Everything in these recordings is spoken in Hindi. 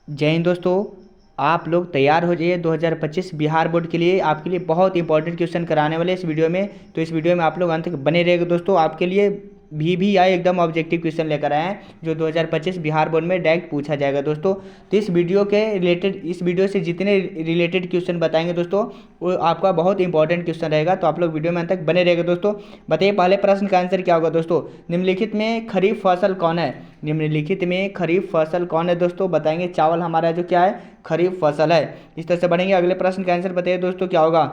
जय हिंद दोस्तों। आप लोग तैयार हो जाइए 2025 बिहार बोर्ड के लिए। आपके लिए बहुत इंपॉर्टेंट क्वेश्चन कराने वाले इस वीडियो में। तो इस वीडियो में आप लोग अंत तक बने रहेंगे दोस्तों। आपके लिए भी आए एकदम ऑब्जेक्टिव क्वेश्चन लेकर आए हैं जो 2025 बिहार बोर्ड में डायरेक्ट पूछा जाएगा दोस्तों। तो इस वीडियो के रिलेटेड, इस वीडियो से जितने रिलेटेड क्वेश्चन बताएंगे दोस्तों वो आपका बहुत इंपॉर्टेंट क्वेश्चन रहेगा। तो आप लोग वीडियो में अंत तक बने रहेगा दोस्तों। बताइए पहले प्रश्न का आंसर क्या होगा दोस्तों। निम्नलिखित में खरीफ फसल कौन है? निम्नलिखित में खरीफ फसल कौन है दोस्तों? बताएंगे चावल हमारा जो क्या है, खरीफ फसल है। इस तरह से बढ़ेंगे। अगले प्रश्न का आंसर बताइए दोस्तों क्या होगा।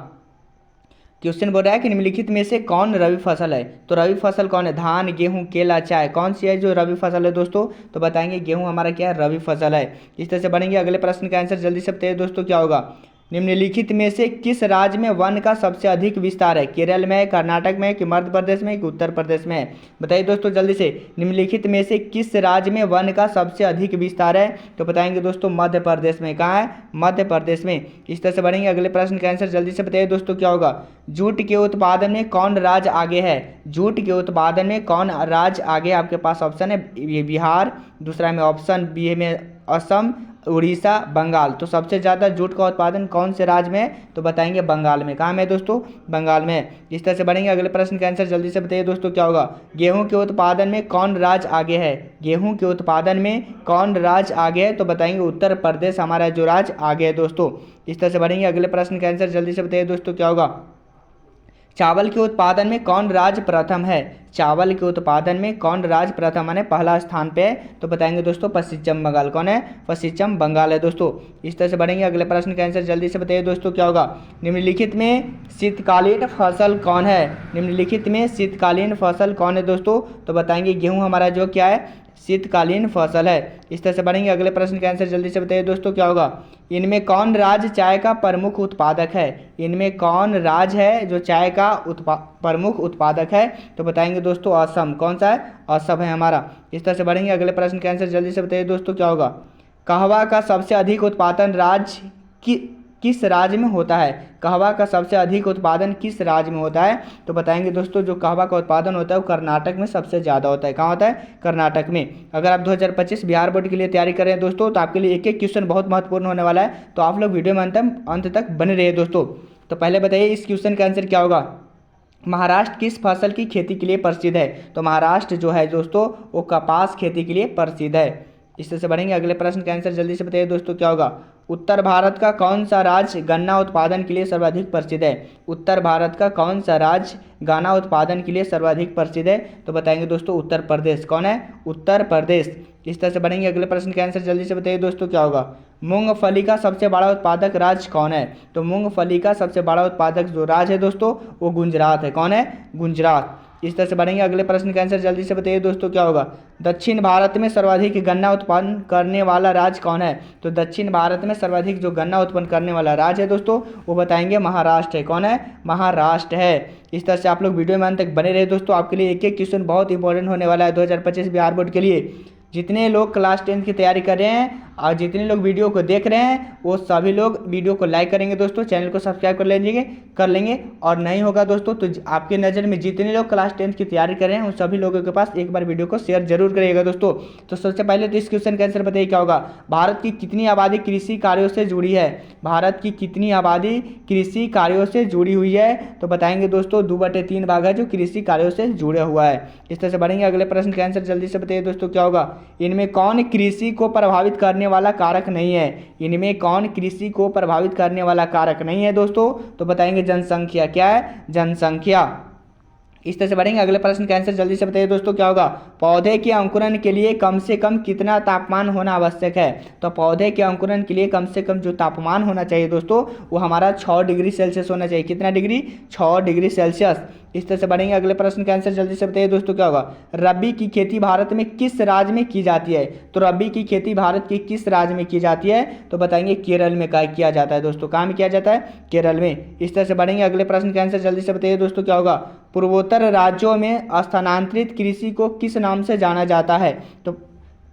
क्वेश्चन बोल रहा है कि निम्नलिखित में से कौन रबी फसल है? तो रबी फसल कौन है? धान, गेहूं, केला, चाय, कौन सी है जो रबी फसल है दोस्तों? तो बताएंगे गेहूं हमारा क्या है, रबी फसल है। इस तरह से बढ़ेंगे। अगले प्रश्न का आंसर जल्दी से बताइए दोस्तों क्या होगा। निम्नलिखित में से किस राज्य में वन का सबसे अधिक विस्तार है? केरल में, कर्नाटक में, कि मध्य प्रदेश में, कि उत्तर प्रदेश में है? बताइए दोस्तों जल्दी से। निम्नलिखित में से किस राज्य में वन का सबसे अधिक विस्तार है? तो बताएंगे दोस्तों मध्य प्रदेश में। कहाँ है? मध्य प्रदेश में। इस तरह से बढ़ेंगे। अगले प्रश्न का आंसर जल्दी से बताइए दोस्तों क्या होगा। जूट के उत्पादन में कौन राज्य आगे है? जूट के उत्पादन में कौन राज्य आगे? आपके पास ऑप्शन है बिहार, दूसरा में ऑप्शन बी में असम, उड़ीसा, बंगाल। तो सबसे ज़्यादा जूट का उत्पादन कौन से राज्य में है? तो बताएंगे बंगाल में। कहाँ में दोस्तों? बंगाल में। इस तरह से बढ़ेंगे। अगले प्रश्न का आंसर जल्दी से बताइए दोस्तों क्या होगा। गेहूं के उत्पादन में कौन राज्य आगे है? गेहूं के उत्पादन में कौन राज्य आगे है? तो बताएंगे उत्तर प्रदेश हमारा जो राज्य आगे है दोस्तों। इस तरह से बढ़ेंगे। अगले प्रश्न का आंसर जल्दी से बताइए दोस्तों क्या होगा। चावल के उत्पादन में कौन राज्य प्रथम है? चावल के उत्पादन में कौन राज्य प्रथम है, पहला स्थान पे है? तो बताएंगे दोस्तों पश्चिम बंगाल। कौन है? पश्चिम बंगाल है दोस्तों। इस तरह से बढ़ेंगे। अगले प्रश्न का आंसर जल्दी से बताइए दोस्तों क्या होगा। निम्नलिखित में शीतकालीन फसल कौन है? निम्नलिखित में शीतकालीन फसल कौन है दोस्तों? तो बताएंगे गेहूं हमारा जो क्या है, शीतकालीन फसल है। इस तरह से बढ़ेंगे। अगले प्रश्न का आंसर जल्दी से बताइए दोस्तों क्या होगा। इनमें कौन राज्य चाय का प्रमुख उत्पादक है? इनमें कौन राज्य है जो चाय का प्रमुख उत्पादक है? तो बताएंगे दोस्तों असम। कौन सा है? असम है हमारा। इस तरह से बढ़ेंगे। अगले प्रश्न का आंसर जल्दी से बताइए दोस्तों क्या होगा। कहवा का सबसे अधिक उत्पादन राज्य किस राज्य में होता है? कहवा का सबसे अधिक उत्पादन किस राज्य में होता है? तो बताएंगे दोस्तों जो कहवा का उत्पादन होता है वो कर्नाटक में सबसे ज़्यादा होता है। कहाँ होता है? कर्नाटक में। अगर आप 2025 बिहार बोर्ड के लिए तैयारी कर रहे हैं दोस्तों तो आपके लिए एक एक क्वेश्चन बहुत महत्वपूर्ण होने वाला है। तो आप लोग वीडियो में अंत तक बने रहिए दोस्तों। तो पहले बताइए इस क्वेश्चन का आंसर क्या होगा। महाराष्ट्र किस फसल की खेती के लिए प्रसिद्ध है? तो महाराष्ट्र जो है दोस्तों वो कपास खेती के लिए प्रसिद्ध है। इस तरह से बढ़ेंगे। अगले प्रश्न का आंसर जल्दी से बताइए दोस्तों क्या होगा। उत्तर भारत का कौन सा राज्य गन्ना उत्पादन के लिए सर्वाधिक प्रसिद्ध है? उत्तर भारत का कौन सा राज्य गन्ना उत्पादन के लिए सर्वाधिक प्रसिद्ध है? तो बताएंगे दोस्तों उत्तर प्रदेश। कौन है? उत्तर प्रदेश। इस तरह से बढ़ेंगे। अगले प्रश्न का आंसर जल्दी से बताइए दोस्तों क्या होगा। मूंगफली का सबसे बड़ा उत्पादक राज्य कौन है? तो मूंगफली का सबसे बड़ा उत्पादक जो राज्य है दोस्तों वो गुजरात है। कौन है? गुजरात। इस तरह से बढ़ेंगे। अगले प्रश्न का आंसर जल्दी से बताइए दोस्तों क्या होगा। दक्षिण भारत में सर्वाधिक गन्ना उत्पादन करने वाला राज्य कौन है? तो दक्षिण भारत में सर्वाधिक जो गन्ना उत्पन्न करने वाला राज्य है दोस्तों वो बताएंगे महाराष्ट्र है। कौन है? महाराष्ट्र है। इस तरह से आप लोग वीडियो में अंत तक बने रहे दोस्तों। आपके लिए एक एक क्वेश्चन बहुत इंपॉर्टेंट होने वाला है 2025 बिहार बोर्ड के लिए। जितने लोग क्लास 10 की तैयारी कर रहे हैं और जितने लोग वीडियो को देख रहे हैं वो सभी लोग वीडियो को लाइक करेंगे दोस्तों, चैनल को सब्सक्राइब कर लेंगे। और नहीं होगा दोस्तों तो आपके नज़र में जितने लोग क्लास 10 की तैयारी कर रहे हैं उन सभी लोगों के पास एक बार वीडियो को शेयर जरूर करिएगा दोस्तों। तो सबसे पहले तो इस क्वेश्चन का आंसर बताइए क्या होगा। भारत की कितनी आबादी कृषि कार्यों से जुड़ी है? भारत की कितनी आबादी कृषि कार्यों से जुड़ी हुई है? तो बताएंगे दोस्तों 2/3 भाग है जो कृषि कार्यों से जुड़ा हुआ है। इस तरह से बढ़ेंगे। अगले प्रश्न का आंसर जल्दी से बताइए दोस्तों क्या होगा। इनमें कौन कृषि को प्रभावित करने वाला कारक नहीं है? इनमें कौन कृषि को प्रभावित करने वाला कारक नहीं है दोस्तों? तो बताएंगे जनसंख्या। क्या है? जनसंख्या। इस तरह से बढ़ेंगे। अगले प्रश्न का आंसर जल्दी से बताइए दोस्तों क्या होगा। पौधे के अंकुरण के लिए कम से कम कितना तापमान होना आवश्यक है? तो पौधे के अंकुरण के लिए कम से कम जो तापमान होना चाहिए दोस्तों वो हमारा 6 डिग्री सेल्सियस होना चाहिए। कितना डिग्री? 6 degree Celsius. इस तरह से बढ़ेंगे। अगले प्रश्न का आंसर जल्दी से बताइए दोस्तों क्या होगा। रबी की खेती भारत में किस राज्य में की जाती है? तो रबी की खेती भारत के किस राज्य में की जाती है? तो बताएंगे केरल में किया जाता है दोस्तों। कहाँ में किया जाता है? केरल में। इस तरह से बढ़ेंगे। अगले प्रश्न का आंसर जल्दी से बताइए दोस्तों क्या होगा। पूर्वोत्तर राज्यों में स्थानांतरित कृषि को किस नाम से जाना जाता है? तो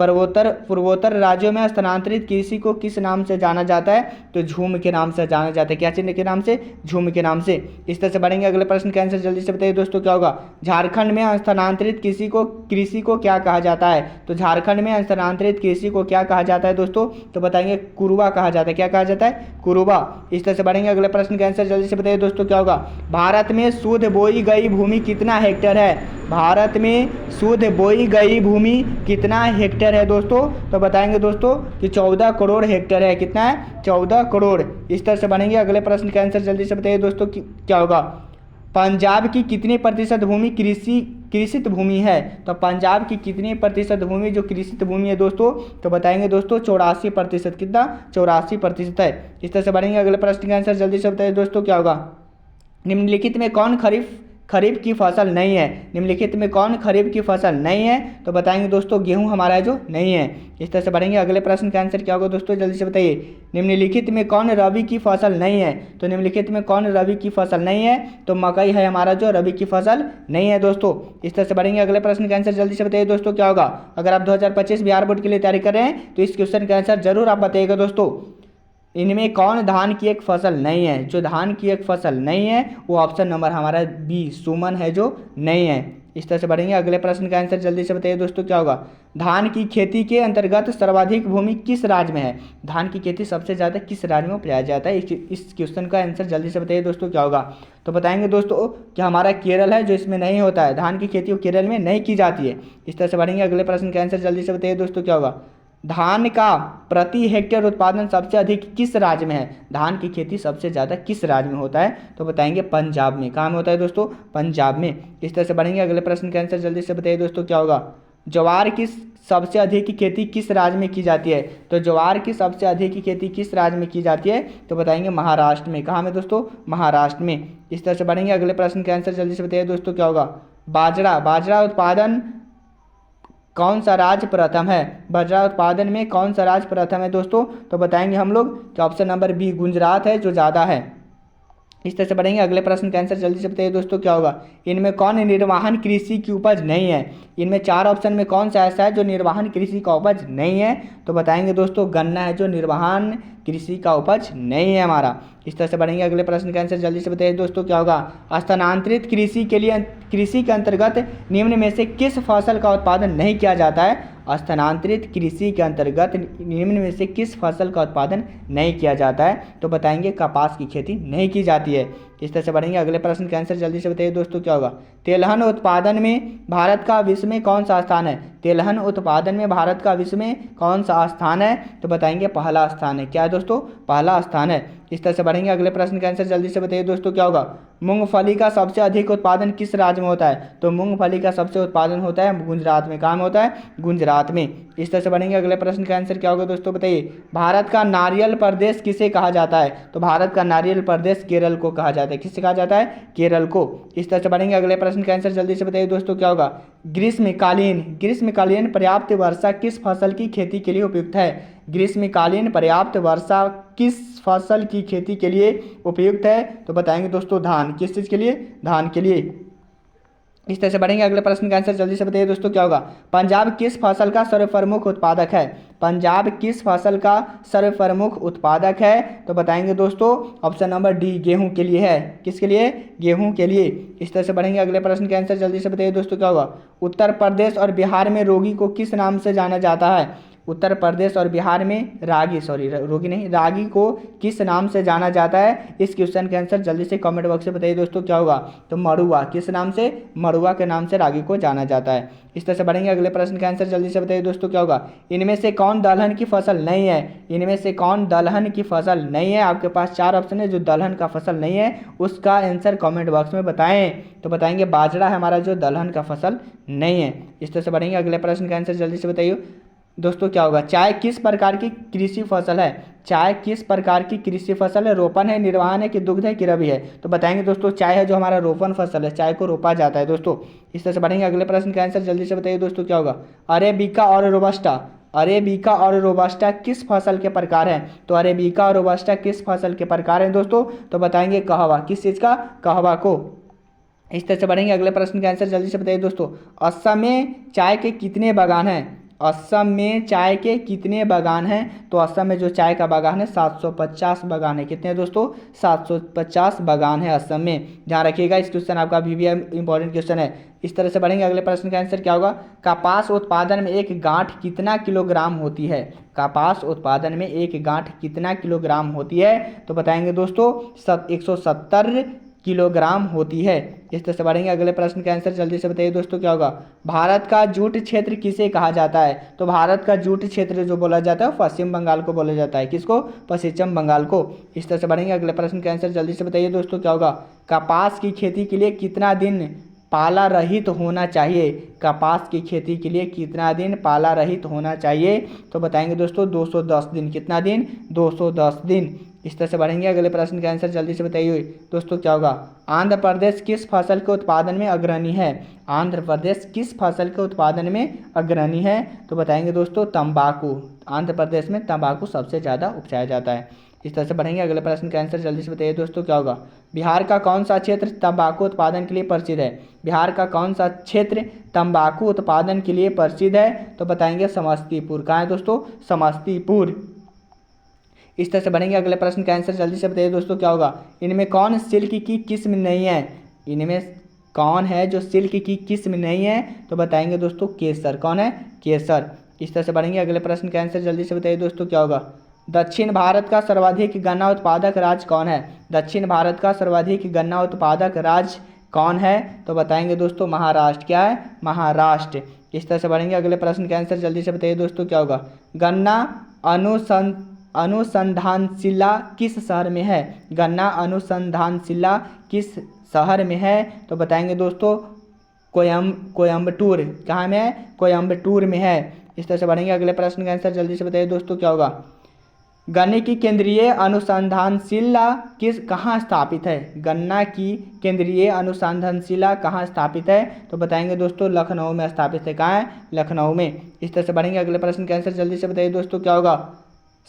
पूर्वोत्तर राज्यों में स्थानांतरित कृषि को किस नाम से जाना जाता है? तो झूम के नाम से जाना जाता है। क्या चिन्ह के नाम से? झूम के नाम से। इस तरह से बढ़ेंगे। अगले प्रश्न का आंसर जल्दी से बताइए दोस्तों, क्या होगा? झारखंड में स्थानांतरित कृषि को क्या कहा जाता है? तो झारखंड में स्थानांतरित कृषि को क्या कहा जाता है दोस्तों? तो बताएंगे कुरुबा कहा जाता है। क्या कहा जाता है? कुरुबा। इस तरह से बढ़ेंगे। अगले प्रश्न का आंसर जल्दी से बताइए दोस्तों, क्या होगा? भारत में शुद्ध बोई गई भूमि कितना हेक्टेयर है? भारत में शुद्ध बोई गई भूमि कितना हेक्टेयर है दोस्तों? तो बताएंगे दोस्तों कि 14 करोड़ हेक्टेयर है। कितना है? 14 करोड़। इस तरह से बढ़ेंगे। अगले प्रश्न का आंसर जल्दी से बताइए दोस्तों कि क्या होगा? पंजाब की कितनी प्रतिशत भूमि कृषित भूमि है? तो पंजाब की कितनी प्रतिशत भूमि जो कृषित भूमि है दोस्तों? तो बताएंगे दोस्तों 84%। कितना? 84% है। इस तरह से बढ़ेंगे। अगले प्रश्न का आंसर जल्दी से बताइए दोस्तों, क्या होगा? निम्नलिखित में कौन खरीफ की फसल नहीं है? निम्नलिखित में कौन खरीफ की फसल नहीं है? तो बताएंगे दोस्तों गेहूं हमारा जो नहीं है। इस तरह से बढ़ेंगे। अगले प्रश्न का आंसर क्या होगा दोस्तों? जल्दी से बताइए। निम्नलिखित में कौन रबी की फसल नहीं है? तो निम्नलिखित में कौन रबी की फसल नहीं है? तो मकई है हमारा जो रबी की फसल नहीं है दोस्तों। इस तरह से बढ़ेंगे। अगले प्रश्न का आंसर जल्दी से बताइए दोस्तों, क्या होगा? अगर आप 2025 बिहार बोर्ड के लिए तैयारी कर रहे हैं तो इस क्वेश्चन का आंसर जरूर आप बताइएगा दोस्तों। इनमें कौन धान की एक फसल नहीं है? जो धान की एक फसल नहीं है वो ऑप्शन नंबर हमारा बी सुमन है जो नहीं है। इस तरह से बढ़ेंगे। अगले प्रश्न का आंसर जल्दी से बताइए दोस्तों, क्या होगा? धान की खेती के अंतर्गत सर्वाधिक भूमि किस राज्य में है? धान की खेती सबसे ज़्यादा किस राज्य में उपजाया जाता है? इस क्वेश्चन का आंसर जल्दी से बताइए दोस्तों, क्या होगा? तो बताएंगे दोस्तों कि हमारा केरल है जो इसमें नहीं होता है। धान की खेती केरल में नहीं की जाती है। इस तरह से बढ़ेंगे। अगले प्रश्न का आंसर जल्दी से बताइए दोस्तों, क्या होगा? धान का प्रति हेक्टेयर उत्पादन सबसे अधिक किस राज्य में है? धान की खेती सबसे ज़्यादा किस राज्य में होता है? तो बताएंगे पंजाब में। कहाँ में होता है दोस्तों? पंजाब में। इस तरह से बढ़ेंगे। अगले प्रश्न का आंसर जल्दी से बताइए दोस्तों, क्या होगा? ज्वार की सबसे अधिक की खेती किस राज्य में की जाती है? तो ज्वार की सबसे अधिक की खेती किस राज्य में की जाती है? तो बताएंगे महाराष्ट्र में। कहाँ में दोस्तों? महाराष्ट्र में। इस तरह से बढ़ेंगे। अगले प्रश्न का आंसर जल्दी से बताइए दोस्तों, क्या होगा? बाजरा उत्पादन कौन सा राज्य प्रथम है? बाजरा उत्पादन में कौन सा राज्य प्रथम है दोस्तों? तो बताएंगे हम लोग कि ऑप्शन नंबर बी गुजरात है जो ज़्यादा है। इस तरह से बढ़ेंगे। अगले प्रश्न का आंसर जल्दी से बताइए दोस्तों, क्या होगा? इनमें कौन निर्वाहन कृषि की उपज नहीं है? इनमें 4 ऑप्शन में कौन सा ऐसा है जो निर्वाहन कृषि का उपज नहीं है? तो बताएंगे दोस्तों गन्ना है जो निर्वाहन कृषि का उपज नहीं है हमारा। इस तरह से बढ़ेंगे। अगले प्रश्न का आंसर जल्दी से बताइए दोस्तों, क्या होगा? स्थानांतरित कृषि के अंतर्गत निम्न में से किस फसल का उत्पादन नहीं किया जाता है? स्थानांतरित कृषि के अंतर्गत निम्न में से किस फसल का उत्पादन नहीं किया जाता है? तो बताएंगे कपास की खेती नहीं की जाती है। इस तरह से बढ़ेंगे। अगले प्रश्न का आंसर जल्दी से बताइए दोस्तों, क्या होगा? तेलहन उत्पादन में भारत का विश्व में कौन सा स्थान है? तेलहन उत्पादन में भारत का विश्व में कौन सा स्थान है? तो बताएंगे पहला स्थान है। क्या है दोस्तों? पहला स्थान है। इस तरह से बढ़ेंगे। अगले प्रश्न का आंसर जल्दी से बताइए दोस्तों, क्या होगा? मूंगफली का सबसे अधिक उत्पादन किस राज्य में होता है? तो मूंगफली का सबसे उत्पादन होता है गुजरात में। कहाँ में होता है? गुजरात में। इस तरह से बढ़ेंगे। अगले प्रश्न का आंसर क्या होगा दोस्तों? बताइए। भारत का नारियल प्रदेश किसे कहा जाता है? तो भारत का नारियल प्रदेश केरल को कहा जाता है। किससे कहा जाता है? केरल को। इस तरह से बढ़ेंगे। अगले प्रश्न का आंसर जल्दी से बताइए दोस्तों, क्या होगा? ग्रीष्मकालीन पर्याप्त वर्षा किस फसल की खेती के लिए उपयुक्त है? ग्रीष्मकालीन पर्याप्त वर्षा किस फसल की खेती के लिए उपयुक्त है? तो बताएंगे दोस्तों धान। किस चीज़ के लिए? धान के लिए। इस तरह से बढ़ेंगे। अगले प्रश्न का आंसर जल्दी से बताइए दोस्तों, क्या होगा? पंजाब किस फसल का सर्वप्रमुख उत्पादक है? पंजाब किस फसल का सर्वप्रमुख उत्पादक है? तो बताएंगे दोस्तों ऑप्शन नंबर डी गेहूं के लिए है। किसके लिए? गेहूं के लिए। इस तरह से बढ़ेंगे। अगले प्रश्न का आंसर जल्दी से बताइए दोस्तों, क्या होगा? उत्तर प्रदेश और बिहार में रोगी को किस नाम से जाना जाता है? उत्तर प्रदेश और बिहार में रागी को किस नाम से जाना जाता है? इस क्वेश्चन के आंसर जल्दी से कमेंट बॉक्स में बताइए दोस्तों, क्या होगा? तो मड़ुआ। किस नाम से? मड़ुआ के नाम से रागी को जाना जाता है। इस तरह से बढ़ेंगे। अगले प्रश्न का आंसर जल्दी से बताइए दोस्तों, क्या होगा? इनमें से कौन दलहन की फसल नहीं है? इनमें से कौन दलहन की फसल नहीं है? आपके पास 4 ऑप्शन है जो दलहन का फसल नहीं है, उसका आंसर कमेंट बॉक्स में बताएं। तो बताएंगे बाजरा है हमारा जो दलहन का फसल नहीं है। इस तरह से बढ़ेंगे। अगले प्रश्न का आंसर जल्दी से बताइए दोस्तों, क्या होगा? चाय किस प्रकार की कृषि फसल है? चाय किस प्रकार की कृषि फसल है? रोपण है, निर्वाहन है कि दुग्ध है कि रबी है? तो बताएंगे दोस्तों चाय है जो हमारा रोपण फसल है। चाय को रोपा जाता है दोस्तों। इस तरह से बढ़ेंगे। अगले प्रश्न का आंसर जल्दी से बताइए दोस्तों, क्या होगा? अरेबिका और रोबस्टा किस फसल के प्रकार हैं? तो अरेबिका और रोबस्टा किस फसल के प्रकार हैं दोस्तों? तो बताएंगे कहवा। किस चीज़ का? कहवा को। इस तरह से बढ़ेंगे। अगले प्रश्न का आंसर जल्दी से बताइए दोस्तों। असम में चाय के कितने बागान हैं? असम में चाय के कितने बागान हैं? तो असम में जो चाय का बागान है 750 बागान है। कितने दोस्तों? 750 बागान है असम में। ध्यान रखिएगा, इस क्वेश्चन आपका भी इंपॉर्टेंट क्वेश्चन है। इस तरह से बढ़ेंगे। अगले प्रश्न का आंसर क्या होगा? कपास उत्पादन में एक गांठ कितना किलोग्राम होती है? कपास उत्पादन में एक गांठ कितना किलोग्राम होती है? तो बताएंगे दोस्तों 170 किलोग्राम होती है। इस तरह से बढ़ेंगे। अगले प्रश्न का आंसर जल्दी से बताइए दोस्तों क्या होगा? भारत का जूट क्षेत्र किसे कहा जाता है? तो भारत का जूट क्षेत्र जो बोला जाता है पश्चिम बंगाल को बोला जाता है। किसको? पश्चिम बंगाल को। इस तरह से बढ़ेंगे। अगले प्रश्न का आंसर जल्दी से बताइए दोस्तों क्या होगा? कपास की खेती के लिए कितना दिन पाला रहित होना चाहिए? कपास की खेती के लिए कितना दिन पाला रहित होना चाहिए? तो बताएंगे दोस्तों 210 दिन। कितना दिन? 210 दिन। इस तरह से बढ़ेंगे। अगले प्रश्न का आंसर जल्दी से बताइए दोस्तों क्या होगा? आंध्र प्रदेश किस फसल के उत्पादन में अग्रणी है? आंध्र प्रदेश किस फसल के उत्पादन में अग्रणी है? तो बताएंगे दोस्तों तंबाकू। आंध्र प्रदेश में तंबाकू सबसे ज़्यादा उपजाया जाता है। इस तरह से बढ़ेंगे। अगले प्रश्न का आंसर जल्दी से बताइए दोस्तों क्या होगा? बिहार का कौन सा क्षेत्र तंबाकू उत्पादन के लिए प्रसिद्ध है? बिहार का कौन सा क्षेत्र तंबाकू उत्पादन के लिए प्रसिद्ध है? तो बताएंगे समस्तीपुर। कहाँ है दोस्तों? समस्तीपुर। इस तरह से बढ़ेंगे। अगले प्रश्न का आंसर जल्दी से बताइए दोस्तों क्या होगा? इनमें कौन सिल्क की किस्म नहीं है? इनमें कौन है जो सिल्क की किस्म नहीं है? तो बताएंगे दोस्तों केसर। कौन है? केसर। इस तरह से बढ़ेंगे। अगले प्रश्न का आंसर जल्दी से बताइए दोस्तों क्या होगा? दक्षिण भारत का सर्वाधिक गन्ना उत्पादक राज्य कौन है? दक्षिण भारत का सर्वाधिक गन्ना उत्पादक राज्य कौन है? तो बताएंगे दोस्तों महाराष्ट्र। क्या है? महाराष्ट्र। इस तरह से बढ़ेंगे। अगले प्रश्न का आंसर जल्दी से बताइए दोस्तों क्या होगा? गन्ना अनुसंधानशिला किस शहर में है? गन्ना अनुसंधानशिला किस शहर में है? तो बताएंगे दोस्तों कोयम्बटूर। कहाँ में है? कोयम्बटूर में है। इस तरह से बढ़ेंगे। अगले प्रश्न का आंसर जल्दी से बताइए दोस्तों क्या होगा? गन्ने की केंद्रीय अनुसंधानशिला कहाँ स्थापित है? गन्ना की केंद्रीय अनुसंधानशिला कहाँ स्थापित है? तो बताएंगे दोस्तों लखनऊ में स्थापित है। कहाँ है? लखनऊ में। इस तरह से बढ़ेंगे। अगले प्रश्न का आंसर जल्दी से बताइए दोस्तों क्या होगा?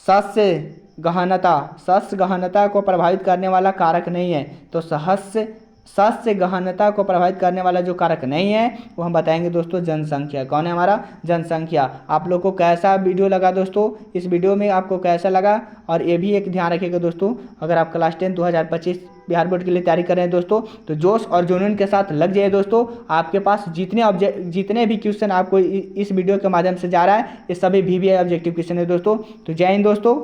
शस्य गहनता को प्रभावित करने वाला कारक नहीं है। तो शस्य गहनता को प्रभावित करने वाला जो कारक नहीं है वो हम बताएंगे दोस्तों जनसंख्या। कौन है हमारा? जनसंख्या। आप लोग को कैसा वीडियो लगा दोस्तों? इस वीडियो में आपको कैसा लगा? और ये भी एक ध्यान रखिएगा दोस्तों, अगर आप क्लास 10 2025 बिहार बोर्ड के लिए तैयारी कर रहे हैं दोस्तों तो जोश और जुनून के साथ लग जाइए दोस्तों। आपके पास जितने भी क्वेश्चन आपको इस वीडियो के माध्यम से जा रहा है ये सभी VVI ऑब्जेक्टिव क्वेश्चन है दोस्तों। तो जय हिंद दोस्तों।